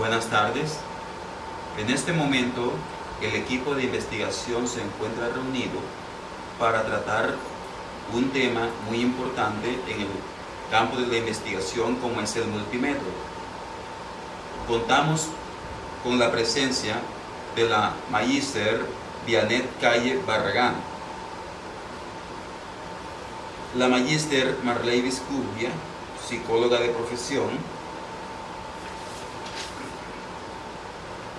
Buenas tardes. En este momento, el equipo de investigación se encuentra reunido para tratar un tema muy importante en el campo de la investigación, como es el multimétodo. Contamos con la presencia de la magíster Vianet Calle Barragán, la magíster Marley Vizcubia, psicóloga de profesión,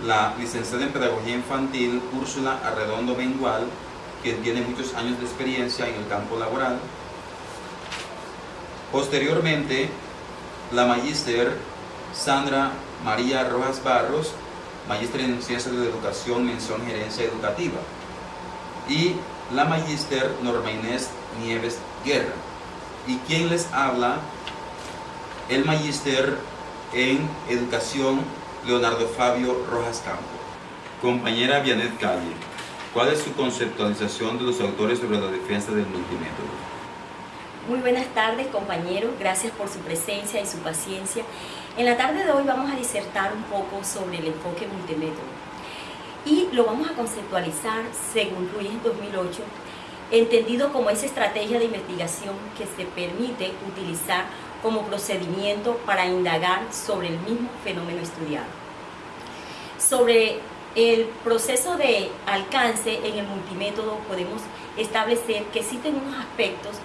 la licenciada en Pedagogía Infantil Úrsula Arredondo Mengual, quien tiene muchos años de experiencia en el campo laboral. Posteriormente, la magíster Sandra María Rojas Barros, magíster en Ciencias de la Educación, mención Gerencia Educativa, y la magíster Norma Inés Nieves Guerra. Y quien les habla, el magíster en Educación Leonardo Fabio Rojas Campo. Compañera Vianet Calle, ¿cuál es su conceptualización de los autores sobre la defensa del multimétodo? Muy buenas tardes, compañeros. Gracias por su presencia y su paciencia. En la tarde de hoy vamos a disertar un poco sobre el enfoque multimétodo y lo vamos a conceptualizar según Ruiz 2008, entendido como esa estrategia de investigación que se permite utilizar como procedimiento para indagar sobre el mismo fenómeno estudiado. Sobre el proceso de alcance en el multimétodo podemos establecer que existen unos aspectos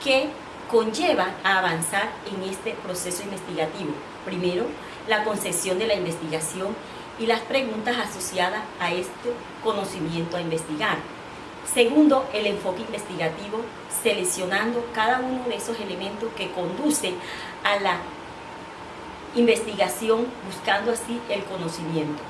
que conllevan a avanzar en este proceso investigativo. Primero, la concepción de la investigación y las preguntas asociadas a este conocimiento a investigar. Segundo, el enfoque investigativo, seleccionando cada uno de esos elementos que conducen a la investigación, buscando así el conocimiento.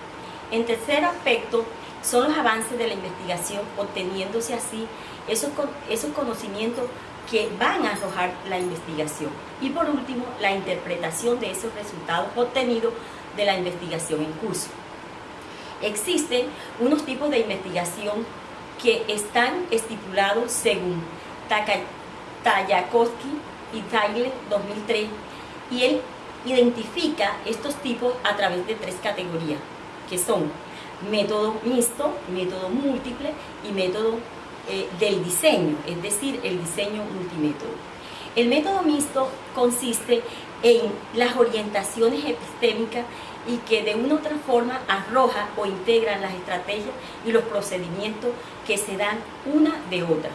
En tercer aspecto, son los avances de la investigación, obteniéndose así esos conocimientos que van a arrojar la investigación. Y por último, la interpretación de esos resultados obtenidos de la investigación en curso. Existen unos tipos de investigación que están estipulados según Tayakovsky y Tyler 2003, y él identifica estos tipos a través de tres categorías, que son método mixto, método múltiple y método del diseño, es decir, el diseño multimétodo. El método mixto consiste en las orientaciones epistémicas y que de una u otra forma arroja o integran las estrategias y los procedimientos que se dan una de otra.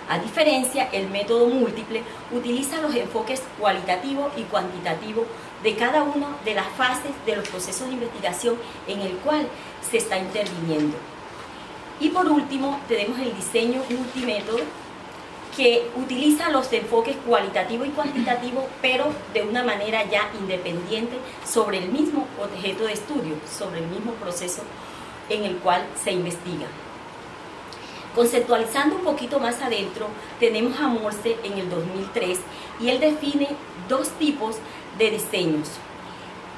A diferencia, el método múltiple utiliza los enfoques cualitativo y cuantitativo de cada una de las fases de los procesos de investigación en el cual se está interviniendo. Y por último, tenemos el diseño multimétodo, que utiliza los enfoques cualitativo y cuantitativo, pero de una manera ya independiente sobre el mismo objeto de estudio, sobre el mismo proceso en el cual se investiga. Conceptualizando un poquito más adentro, tenemos a Morse en el 2003 y él define dos tipos de diseños.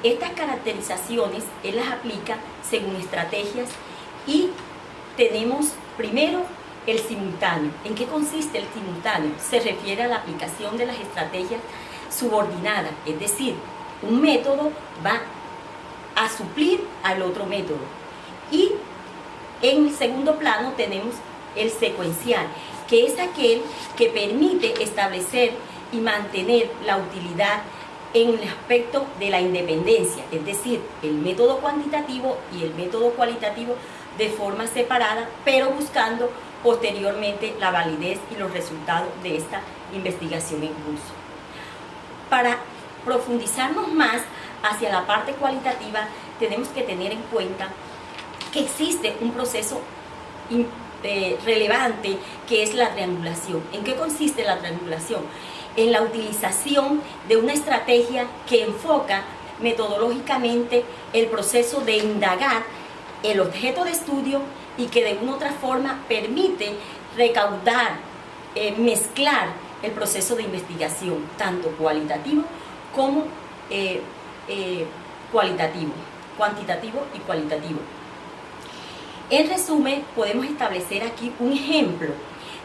Estas caracterizaciones él las aplica según estrategias y tenemos primero el simultáneo. ¿En qué consiste el simultáneo? Se refiere a la aplicación de las estrategias subordinadas, es decir, un método va a suplir al otro método. Y en el segundo plano tenemos el secuencial, que es aquel que permite establecer y mantener la utilidad en el aspecto de la independencia, es decir, el método cuantitativo y el método cualitativo de forma separada, pero buscando posteriormente la validez y los resultados de esta investigación en curso. Para profundizarnos más hacia la parte cualitativa, tenemos que tener en cuenta que existe un proceso relevante que es la triangulación. ¿En qué consiste la triangulación? En la utilización de una estrategia que enfoca metodológicamente el proceso de indagar el objeto de estudio y que de una u otra forma permite recaudar, mezclar el proceso de investigación, tanto cualitativo como cuantitativo y cualitativo. En resumen, podemos establecer aquí un ejemplo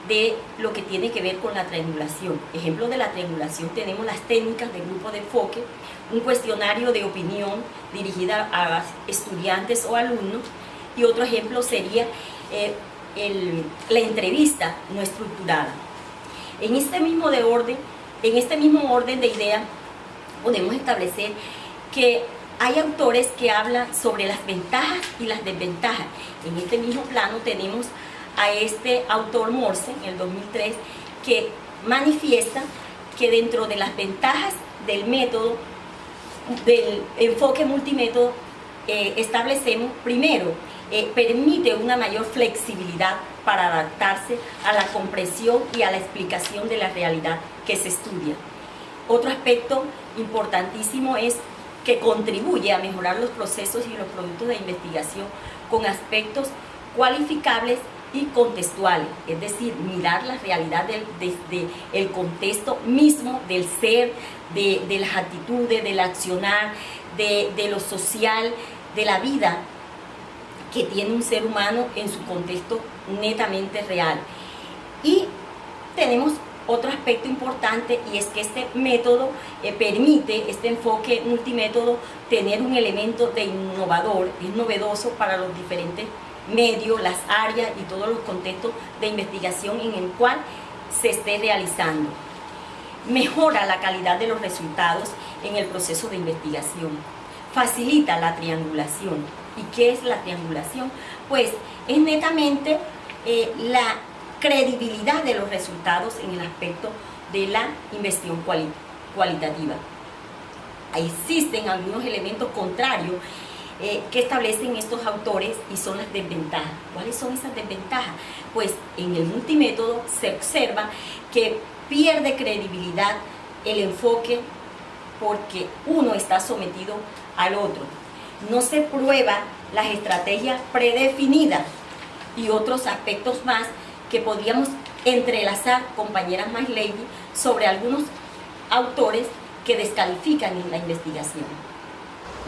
de lo que tiene que ver con la triangulación. Ejemplo de la triangulación tenemos las técnicas de grupo de enfoque, un cuestionario de opinión dirigida a estudiantes o alumnos, y otro ejemplo sería la entrevista no estructurada. En este mismo orden de ideas podemos establecer que hay autores que hablan sobre las ventajas y las desventajas. En este mismo plano tenemos a este autor Morse, en el 2003, que manifiesta que dentro de las ventajas del método, del enfoque multimétodo, establecemos, primero, permite una mayor flexibilidad para adaptarse a la comprensión y a la explicación de la realidad que se estudia. Otro aspecto importantísimo es que contribuye a mejorar los procesos y los productos de investigación con aspectos cualificables y contextuales, es decir, mirar la realidad desde el contexto mismo del ser, de las actitudes, del accionar, de lo social, de la vida que tiene un ser humano en su contexto netamente real. Y tenemos otro aspecto importante, y es que este método permite, este enfoque multimétodo, tener un elemento de innovador, es novedoso para los diferentes medios, las áreas y todos los contextos de investigación en el cual se esté realizando. Mejora la calidad de los resultados en el proceso de investigación. Facilita la triangulación. ¿Y qué es la triangulación? Pues es netamente la credibilidad de los resultados en el aspecto de la investigación cualitativa. Existen algunos elementos contrarios que establecen estos autores, y son las desventajas. ¿Cuáles son esas desventajas? Pues en el multimétodo se observa que pierde credibilidad el enfoque porque uno está sometido al otro. No se prueban las estrategias predefinidas y otros aspectos más que podríamos entrelazar, compañeras más lady, sobre algunos autores que descalifican en la investigación.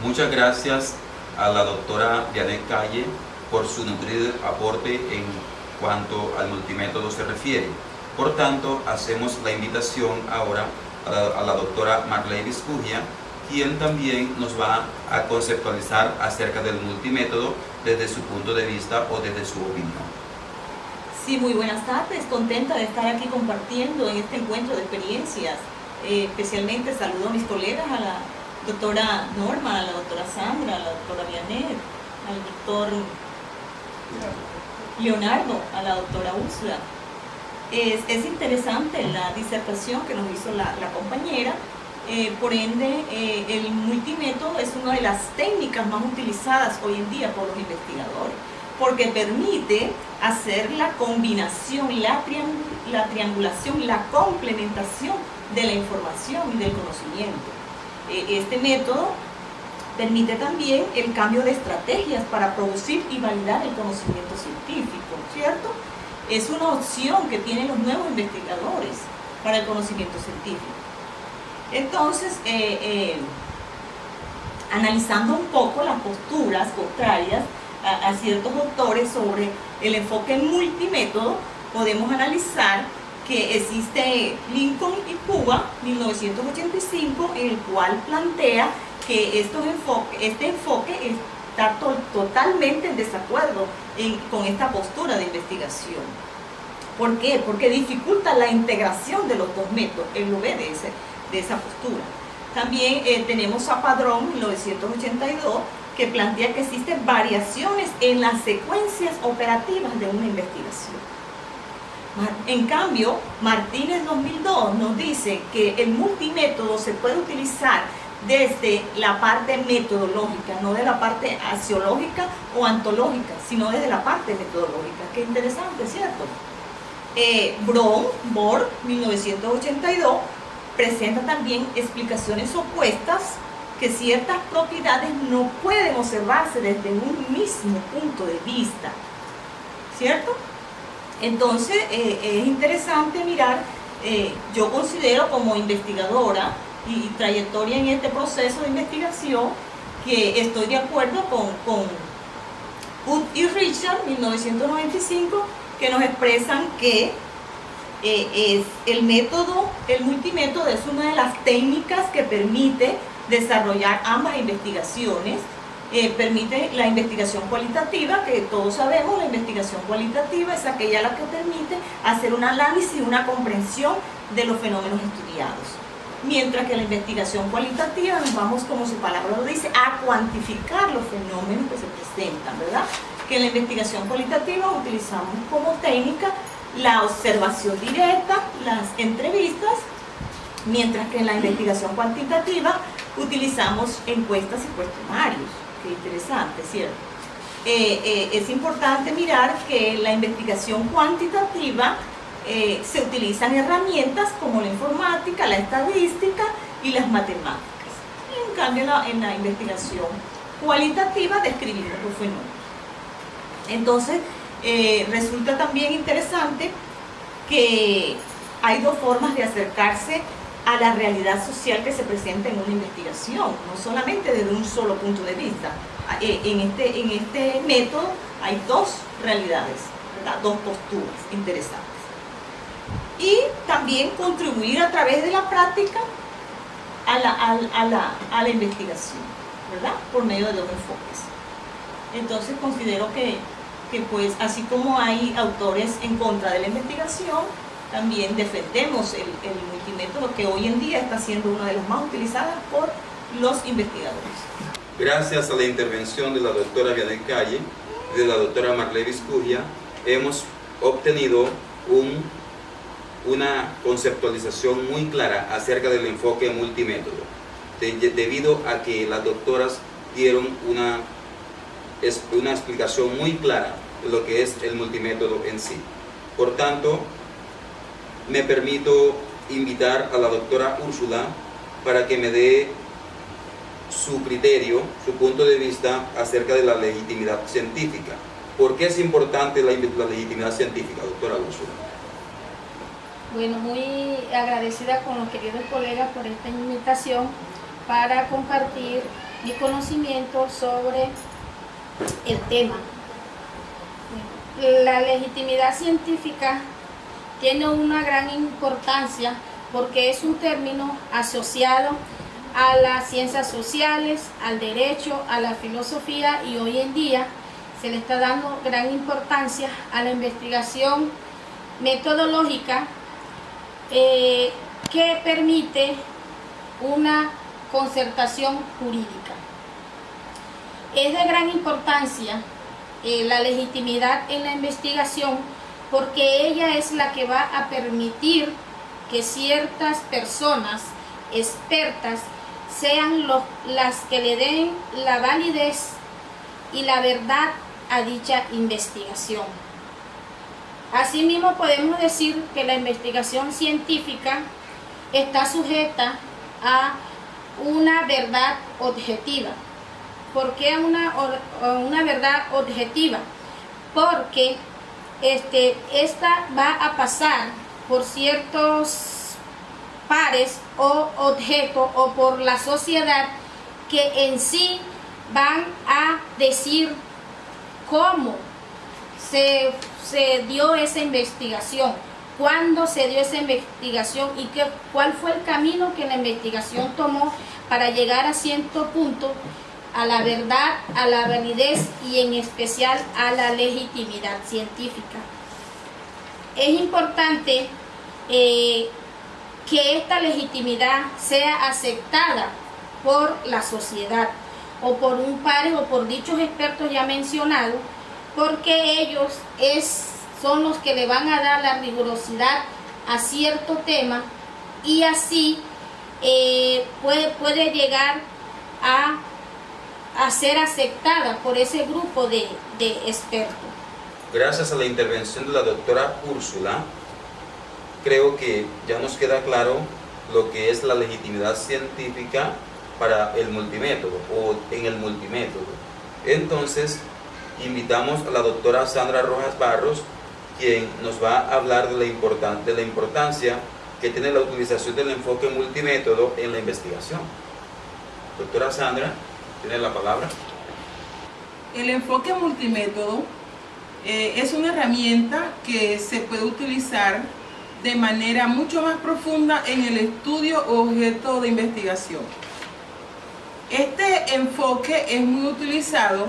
Muchas gracias a la doctora Dianet Calle por su nutrido aporte en cuanto al multimétodo se refiere. Por tanto, hacemos la invitación ahora a la doctora Marley Viscugia, quien también nos va a conceptualizar acerca del multimétodo desde su punto de vista o desde su opinión. Sí, muy buenas tardes, contenta de estar aquí compartiendo en este encuentro de experiencias. Especialmente saludo a mis colegas, a la doctora Norma, a la doctora Sandra, a la doctora Vianet, al doctor Leonardo, a la doctora Úrsula. Es interesante la disertación que nos hizo la compañera. Por ende, el multimétodo es una de las técnicas más utilizadas hoy en día por los investigadores, porque permite hacer la combinación, la triangulación, la complementación de la información y del conocimiento. Este método permite también el cambio de estrategias para producir y validar el conocimiento científico, ¿cierto? Es una opción que tienen los nuevos investigadores para el conocimiento científico. Entonces, analizando un poco las posturas contrarias a ciertos autores sobre el enfoque multimétodo, podemos analizar que existe Lincoln y Cuba, 1985, en el cual plantea que este enfoque está totalmente en desacuerdo con esta postura de investigación. ¿Por qué? Porque dificulta la integración de los dos métodos. Él lo ve de esa postura. También tenemos a Padrón, 1982, que plantea que existen variaciones en las secuencias operativas de una investigación. En cambio, Martínez 2002 nos dice que el multimétodo se puede utilizar desde la parte metodológica, no de la parte axiológica o antológica, sino desde la parte metodológica. Qué interesante, ¿cierto? Born, 1982, presenta también explicaciones opuestas, que ciertas propiedades no pueden observarse desde un mismo punto de vista, ¿cierto? Entonces, es interesante mirar, yo considero como investigadora y trayectoria en este proceso de investigación, que estoy de acuerdo con Wood y Richard, 1995, que nos expresan que el multimétodo es una de las técnicas que permite desarrollar ambas investigaciones. Permite la investigación cualitativa, que todos sabemos, la investigación cualitativa es aquella la que permite hacer un análisis y una comprensión de los fenómenos estudiados. Mientras que la investigación cualitativa nos vamos, como su palabra lo dice, a cuantificar los fenómenos que se presentan, ¿verdad? Que en la investigación cualitativa utilizamos como técnica la observación directa, las entrevistas, mientras que en la investigación cuantitativa utilizamos encuestas y cuestionarios. Qué interesante, ¿cierto? Es importante mirar que en la investigación cuantitativa se utilizan herramientas como la informática, la estadística y las matemáticas. Y en cambio en la investigación cualitativa describimos los fenómenos. Entonces, resulta también interesante que hay dos formas de acercarse a la realidad social que se presenta en una investigación, no solamente desde un solo punto de vista. En este método hay dos realidades, ¿verdad? Dos posturas interesantes. Y también contribuir a través de la práctica a la investigación, ¿verdad? Por medio de dos enfoques. Entonces considero que pues así como hay autores en contra de la investigación, también defendemos el multimétodo, que hoy en día está siendo una de las más utilizadas por los investigadores. Gracias a la intervención de la doctora Vianey Calle y de la doctora Marlevis Cujia, hemos obtenido una conceptualización muy clara acerca del enfoque multimétodo, debido a que las doctoras dieron una explicación muy clara de lo que es el multimétodo en sí. Por tanto, me permito invitar a la doctora Úrsula para que me dé su criterio, su punto de vista acerca de la legitimidad científica. ¿Por qué es importante la legitimidad científica, doctora Úrsula? Bueno, muy agradecida con los queridos colegas por esta invitación para compartir mi conocimiento sobre el tema. La legitimidad científica tiene una gran importancia porque es un término asociado a las ciencias sociales, al derecho, a la filosofía, y hoy en día se le está dando gran importancia a la investigación metodológica que permite una concertación jurídica. Es de gran importancia la legitimidad en la investigación, porque ella es la que va a permitir que ciertas personas expertas sean las que le den la validez y la verdad a dicha investigación. Asimismo, podemos decir que la investigación científica está sujeta a una verdad objetiva. ¿Por qué una verdad objetiva? Porque esta va a pasar por ciertos pares o objetos o por la sociedad que en sí van a decir cómo se dio esa investigación, cuándo se dio esa investigación y cuál fue el camino que la investigación tomó para llegar a cierto punto a la verdad, a la validez y en especial a la legitimidad científica. Es importante que esta legitimidad sea aceptada por la sociedad o por un par o por dichos expertos ya mencionados, porque ellos son los que le van a dar la rigurosidad a cierto tema y así puede llegar a ser aceptada por ese grupo de expertos. Gracias a la intervención de la doctora Úrsula, creo que ya nos queda claro lo que es la legitimidad científica para el multimétodo o en el multimétodo. Entonces, invitamos a la doctora Sandra Rojas Barros, quien nos va a hablar de la importancia que tiene la utilización del enfoque multimétodo en la investigación. Doctora Sandra, tiene la palabra. El enfoque multimétodo es una herramienta que se puede utilizar de manera mucho más profunda en el estudio o objeto de investigación. Este enfoque es muy utilizado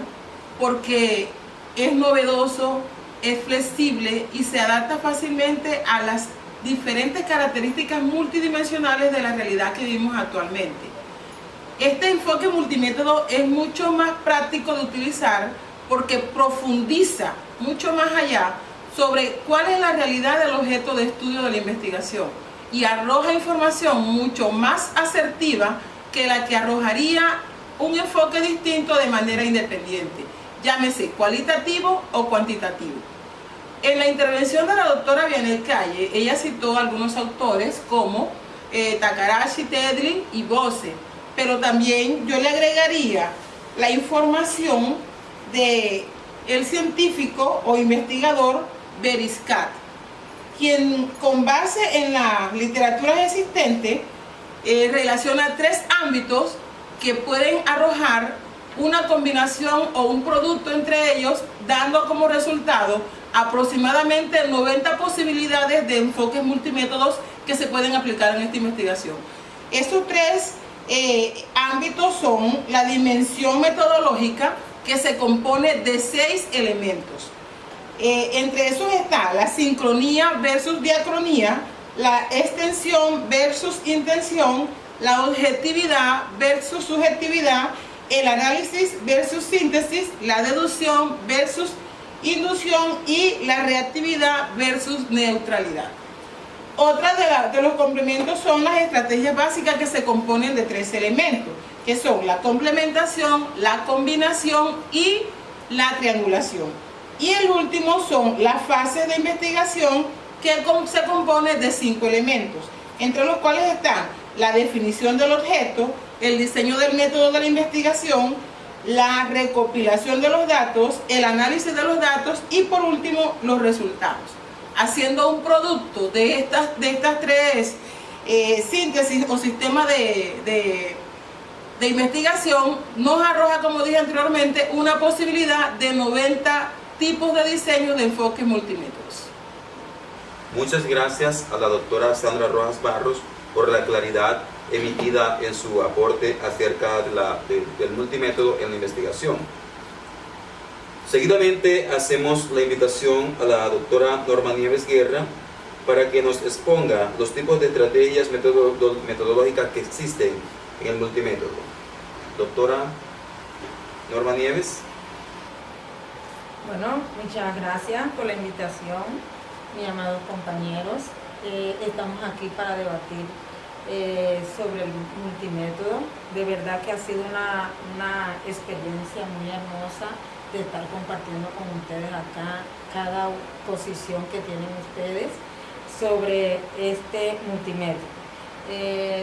porque es novedoso, es flexible y se adapta fácilmente a las diferentes características multidimensionales de la realidad que vivimos actualmente. Este enfoque multimétodo es mucho más práctico de utilizar porque profundiza mucho más allá sobre cuál es la realidad del objeto de estudio de la investigación y arroja información mucho más asertiva que la que arrojaría un enfoque distinto de manera independiente, llámese cualitativo o cuantitativo. En la intervención de la doctora Vianel Calle, ella citó algunos autores como Takarashi, Tedrin y Bose, pero también yo le agregaría la información de el científico o investigador Beriscat, quien con base en la literatura existente relaciona 3 ámbitos que pueden arrojar una combinación o un producto entre ellos, dando como resultado aproximadamente 90 posibilidades de enfoques multimétodos que se pueden aplicar en esta investigación. Estos 3 ámbitos son la dimensión metodológica, que se compone de 6 elementos. Entre esos está la sincronía versus diacronía, la extensión versus intención, la objetividad versus subjetividad, el análisis versus síntesis, la deducción versus inducción y la reactividad versus neutralidad. Otra de los complementos son las estrategias básicas, que se componen de 3 elementos, que son la complementación, la combinación y la triangulación. Y el último son las fases de investigación, que se compone de 5 elementos, entre los cuales están la definición del objeto, el diseño del método de la investigación, la recopilación de los datos, el análisis de los datos y por último los resultados. Haciendo un producto de estas 3 síntesis o sistemas de investigación, nos arroja, como dije anteriormente, una posibilidad de 90 tipos de diseño de enfoques multimétodos. Muchas gracias a la doctora Sandra Rojas Barros por la claridad emitida en su aporte acerca del multimétodo en la investigación. Seguidamente hacemos la invitación a la doctora Norma Nieves Guerra para que nos exponga los tipos de estrategias metodológicas que existen en el multimétodo. Doctora Norma Nieves. Bueno, muchas gracias por la invitación, mis amados compañeros. Estamos aquí para debatir sobre el multimétodo. De verdad que ha sido una experiencia muy hermosa de estar compartiendo con ustedes acá cada posición que tienen ustedes sobre este multimétodo.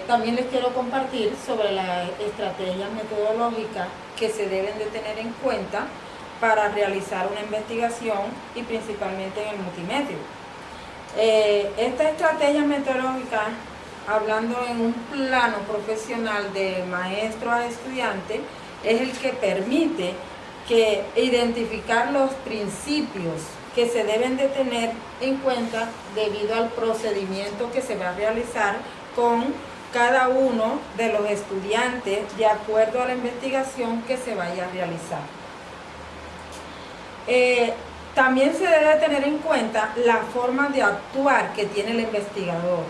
También les quiero compartir sobre las estrategias metodológicas que se deben de tener en cuenta para realizar una investigación y principalmente en el multimétodo. Esta estrategia metodológica, hablando en un plano profesional de maestro a estudiante, es el que permite que identificar los principios que se deben de tener en cuenta debido al procedimiento que se va a realizar con cada uno de los estudiantes de acuerdo a la investigación que se vaya a realizar. También se debe tener en cuenta la forma de actuar que tiene el investigador.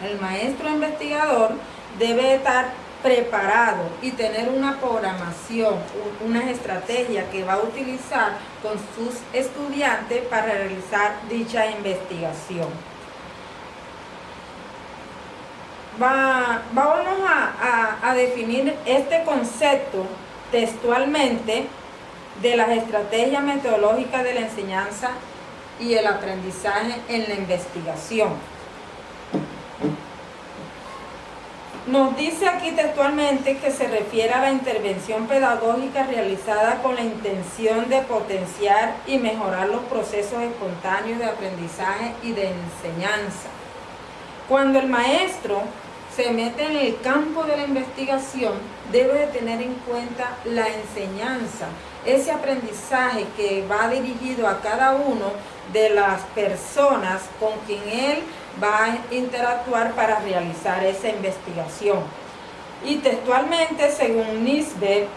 El maestro investigador debe estar preparado y tener una programación, una estrategia que va a utilizar con sus estudiantes para realizar dicha investigación. Vamos a definir este concepto textualmente de las estrategias metodológicas de la enseñanza y el aprendizaje en la investigación. Nos dice aquí textualmente que se refiere a la intervención pedagógica realizada con la intención de potenciar y mejorar los procesos espontáneos de aprendizaje y de enseñanza. Cuando el maestro se mete en el campo de la investigación, debe de tener en cuenta la enseñanza, ese aprendizaje que va dirigido a cada uno de las personas con quien él va a interactuar para realizar esa investigación. Y textualmente, según Nisbet,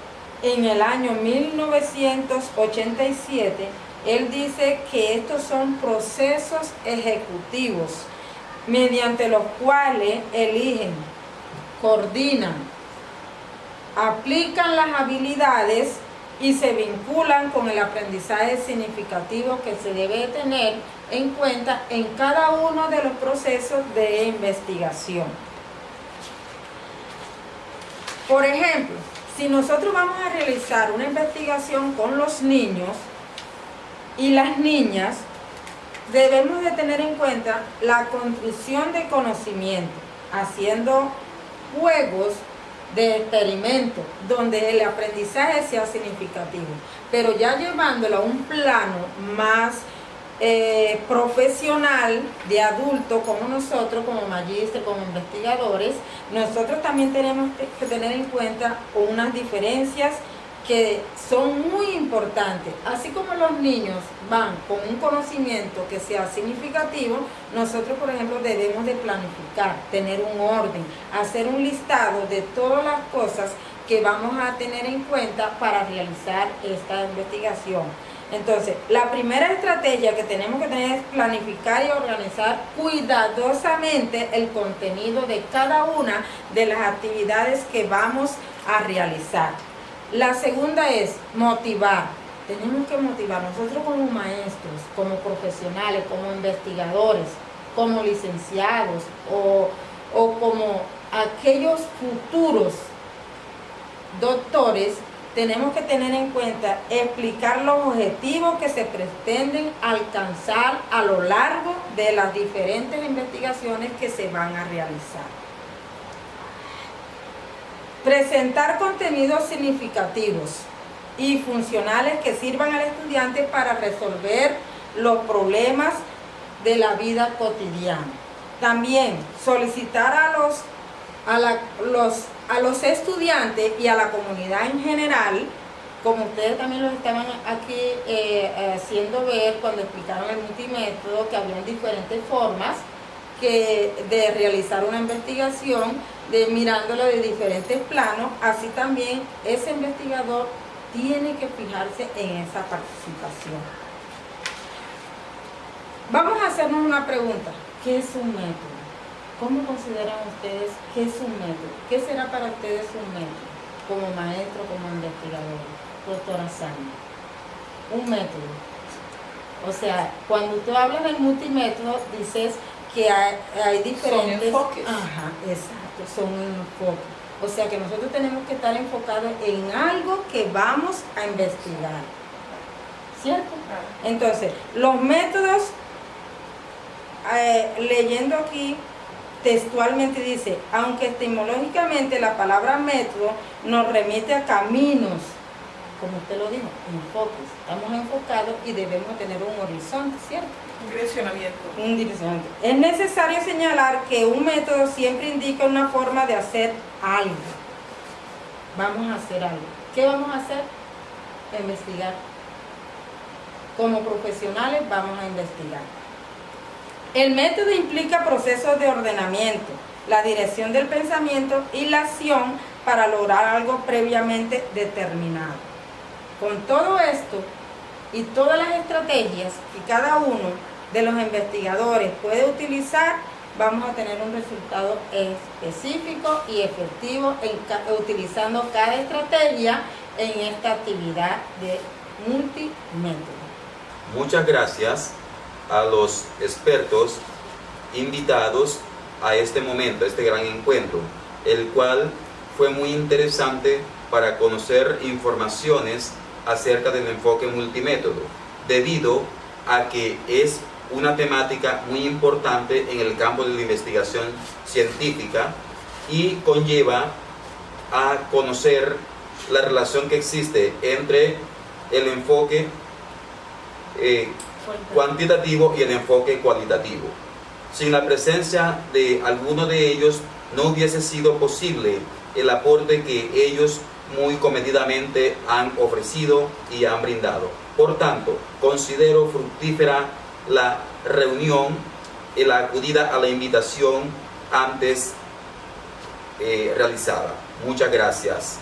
en el año 1987, él dice que estos son procesos ejecutivos mediante los cuales eligen, coordinan, aplican las habilidades y se vinculan con el aprendizaje significativo que se debe tener en cuenta en cada uno de los procesos de investigación. Por ejemplo, si nosotros vamos a realizar una investigación con los niños y las niñas, debemos de tener en cuenta la construcción de conocimiento, haciendo juegos de experimento donde el aprendizaje sea significativo, pero ya llevándolo a un plano más profesional, de adulto, como nosotros, como magíster, como investigadores, nosotros también tenemos que tener en cuenta unas diferencias que son muy importantes. Así como los niños van con un conocimiento que sea significativo, nosotros, por ejemplo, debemos de planificar, tener un orden, hacer un listado de todas las cosas que vamos a tener en cuenta para realizar esta investigación. Entonces, la primera estrategia que tenemos que tener es planificar y organizar cuidadosamente el contenido de cada una de las actividades que vamos a realizar. La segunda es motivar. Tenemos que motivar nosotros como maestros, como profesionales, como investigadores, como licenciados o como aquellos futuros doctores. Tenemos que tener en cuenta explicar los objetivos que se pretenden alcanzar a lo largo de las diferentes investigaciones que se van a realizar. Presentar contenidos significativos y funcionales que sirvan al estudiante para resolver los problemas de la vida cotidiana. También solicitar a los estudiantes y a la comunidad en general, como ustedes también lo estaban aquí haciendo ver cuando explicaron el multimétodo, que habían diferentes formas de realizar una investigación, mirándolo de diferentes planos. Así también ese investigador tiene que fijarse en esa participación. Vamos a hacernos una pregunta: ¿qué es un método? ¿Cómo consideran ustedes qué es un método? ¿Qué será para ustedes un método? Como maestro, como investigador, doctora Sandra. Un método. O sea, cuando tú hablas del multimétodo, dices que hay diferentes... Son enfoques. Ajá, exacto, son enfoques. O sea que nosotros tenemos que estar enfocados en algo que vamos a investigar. ¿Cierto? Entonces, los métodos, leyendo aquí, textualmente dice, aunque etimológicamente la palabra método nos remite a caminos, como usted lo dijo, enfoques. Estamos enfocados y debemos tener un horizonte, ¿cierto? Un direccionamiento. Un direccionamiento. Es necesario señalar que un método siempre indica una forma de hacer algo. Vamos a hacer algo. ¿Qué vamos a hacer? Investigar. Como profesionales vamos a investigar. El método implica procesos de ordenamiento, la dirección del pensamiento y la acción para lograr algo previamente determinado. Con todo esto y todas las estrategias que cada uno de los investigadores puede utilizar, vamos a tener un resultado específico y efectivo utilizando cada estrategia en esta actividad de multimétodo. Muchas gracias a los expertos invitados a este momento, a este gran encuentro, el cual fue muy interesante para conocer informaciones acerca del enfoque multimétodo, debido a que es una temática muy importante en el campo de la investigación científica y conlleva a conocer la relación que existe entre el enfoque cuantitativo y el enfoque cualitativo. Sin la presencia de alguno de ellos no hubiese sido posible el aporte que ellos muy comedidamente han ofrecido y han brindado. Por tanto, considero fructífera la reunión y la acudida a la invitación antes realizada. Muchas gracias.